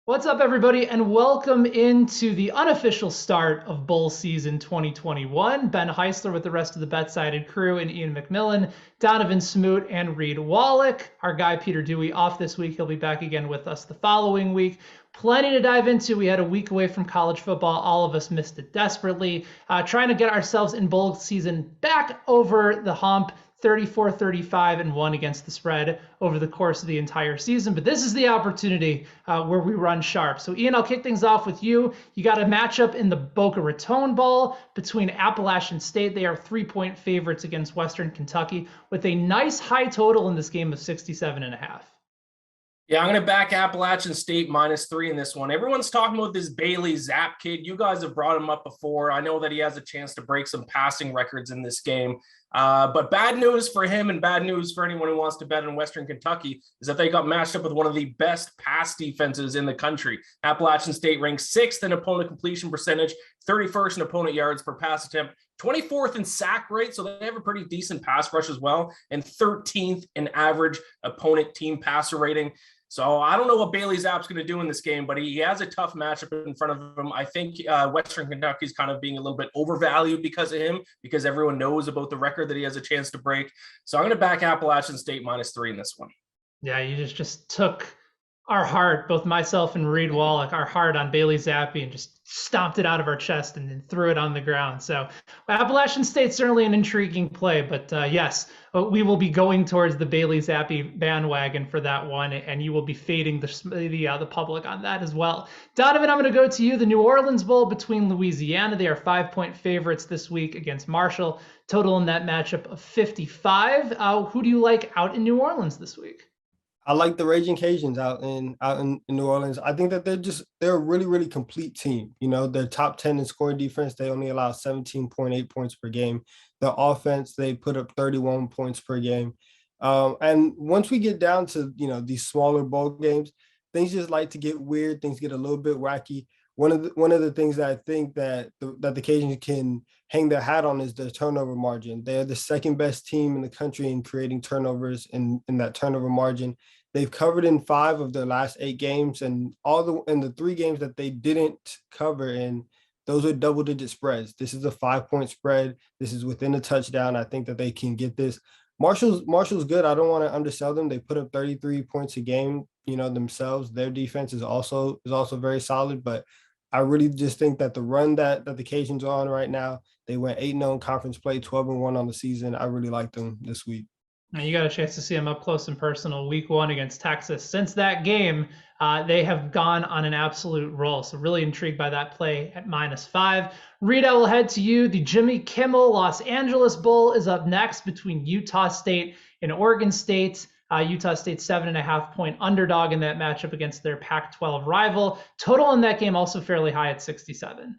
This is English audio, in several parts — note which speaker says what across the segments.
Speaker 1: What's up, everybody, and welcome into the unofficial start of Bowl Season 2021. Ben Heisler with the rest of the BetSided crew and Ian McMillan, Donovan Smoot, and Reed Wallach. Our guy Peter Dewey off this week. He'll be back again with us the following week. Plenty to dive into. We had a week away from college football. All of us missed it desperately. Trying to get ourselves in bowl season back over the hump. 34-35 and 1 against the spread over the course of the entire season. But this is the opportunity where we run sharp. So Ian, I'll kick things off with you. You got a matchup in the BOCA RATON Bowl between Appalachian State. They are 3-point favorites against Western Kentucky with a nice high total in this game of 67.5.
Speaker 2: Yeah, I'm going to back Appalachian State -3 in this one. Everyone's talking about this Bailey Zapp kid. You guys have brought him up before. I know that he has a chance to break some passing records in this game. But bad news for him and bad news for anyone who wants to bet in Western Kentucky is that they got matched up with one of the best pass defenses in the country. Appalachian State ranks 6th in opponent completion percentage, 31st in opponent yards per pass attempt, 24th in sack rate, so they have a pretty decent pass rush as well, and 13th in average opponent team passer rating. So I don't know what Bailey Zapp's going to do in this game, but he has a tough matchup in front of him. I think Western Kentucky is kind of being a little bit overvalued because of him, because everyone knows about the record that he has a chance to break. So I'm going to back Appalachian State -3 in this one.
Speaker 1: Yeah, you just took our heart, both myself and Reed Wallach, our heart on Bailey Zappi and just stomped it out of our chest and then threw it on the ground. So Appalachian State's certainly an intriguing play, but yes, we will be going towards the Bailey Zappi bandwagon for that one, and you will be fading the public on that as well. Donovan, I'm going to go to you. The New Orleans Bowl between Louisiana. They are 5-point favorites this week against Marshall. Total in that matchup of 55. Who do you like out in New Orleans this week?
Speaker 3: I like the Raging Cajuns out in New Orleans. I think that they're a really, really complete team. You know, they're top 10 in scoring defense. They only allow 17.8 points per game. The offense, they put up 31 points per game. And once we get down to, these smaller bowl games, things just like to get weird. Things get a little bit wacky. One of the things that I think that the Cajuns can hang their hat on is the turnover margin. They're the second best team in the country in creating turnovers in that turnover margin. They've covered in 5 of their last 8 games, and in the 3 games that they didn't cover in, those are double-digit spreads. This is a 5-point spread. This is within a touchdown. I think that they can get this. Marshall's good. I don't want to undersell them. They put up 33 points a game, themselves. Their defense is also very solid, but I really just think that the run that the Cajuns are on right now, they went 8-0 in conference play, 12-1 on the season. I really like them this week.
Speaker 1: You got a chance to see them up close and personal week 1 against Texas. Since that game, they have gone on an absolute roll. So really intrigued by that play at -5. Reed, I will head to you. The Jimmy Kimmel Los Angeles Bowl is up next between Utah State and Oregon State. Utah State 7.5-point underdog in that matchup against their Pac-12 rival. Total in that game also fairly high at 67.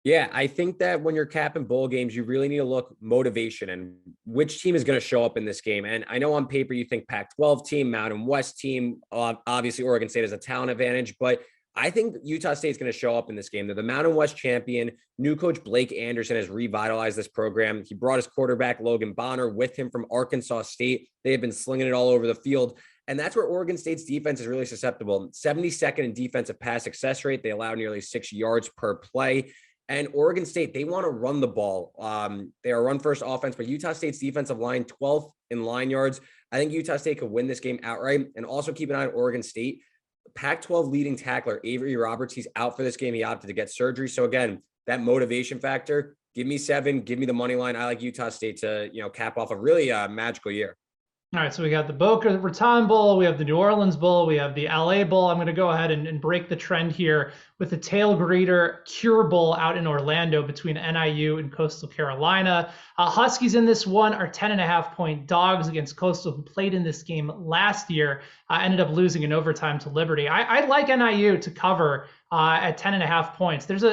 Speaker 4: Yeah, I think that when you're capping bowl games, you really need to look motivation and which team is going to show up in this game. And I know on paper you think Pac-12 team, Mountain West team, obviously Oregon State has a talent advantage, but I think Utah State is going to show up in this game. They're the Mountain West champion. New coach Blake Anderson has revitalized this program. He brought his quarterback Logan Bonner with him from Arkansas State. They have been slinging it all over the field. And that's where Oregon State's defense is really susceptible. 72nd in defensive pass success rate. They allow nearly 6 yards per play. And Oregon State, they want to run the ball. They are a run-first offense, but Utah State's defensive line, 12th in line yards. I think Utah State could win this game outright. And also keep an eye on Oregon State. Pac-12 leading tackler, Avery Roberts, he's out for this game. He opted to get surgery. So again, that motivation factor, give me 7, give me the money line. I like Utah State to, cap off a really magical year.
Speaker 1: All right, so we got the Boca Raton Bowl, we have the New Orleans Bowl, we have the LA Bowl. I'm going to go ahead and break the trend here with the tail greeter Cure Bowl out in Orlando between NIU and Coastal Carolina. Huskies in this one are 10.5-point dogs against Coastal, who played in this game last year, ended up losing in overtime to Liberty. I like NIU to cover at 10.5 points. There's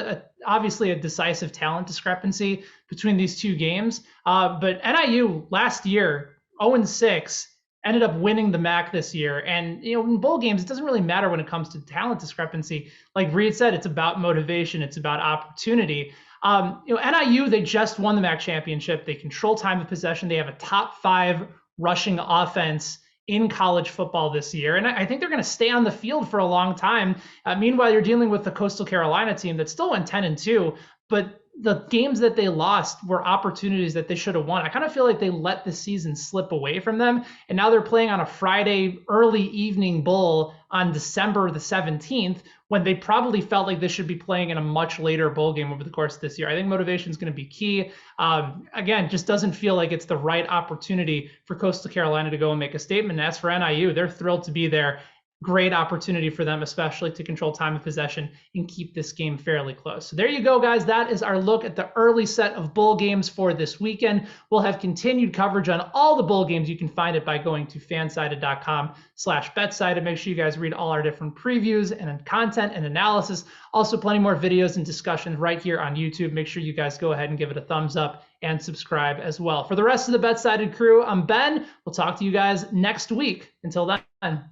Speaker 1: obviously a decisive talent discrepancy between these two games, but NIU last year, 0-6, ended up winning the MAC this year. And, in bowl games, it doesn't really matter when it comes to talent discrepancy. Like Reed said, it's about motivation. It's about opportunity. NIU, they just won the MAC championship. They control time of possession. They have a top 5 rushing offense in college football this year. And I think they're going to stay on the field for a long time. Meanwhile, you're dealing with the Coastal Carolina team that still went 10-2, but the games that they lost were opportunities that they should have won. I kind of feel like they let the season slip away from them. And now they're playing on a Friday early evening bowl on December the 17th, when they probably felt like they should be playing in a much later bowl game over the course of this year. I think motivation is going to be key. Again, just doesn't feel like it's the right opportunity for Coastal Carolina to go and make a statement. And as for NIU, they're thrilled to be there. Great opportunity for them, especially to control time of possession and keep this game fairly close. So there you go, guys. That is our look at the early set of bowl games for this weekend. We'll have continued coverage on all the bowl games. You can find it by going to fansided.com/BetSided. Make sure you guys read all our different previews and content and analysis. Also, plenty more videos and discussions right here on YouTube. Make sure you guys go ahead and give it a thumbs up and subscribe as well. For the rest of the BetSided crew, I'm Ben. We'll talk to you guys next week. Until then,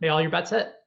Speaker 1: may all your bets hit.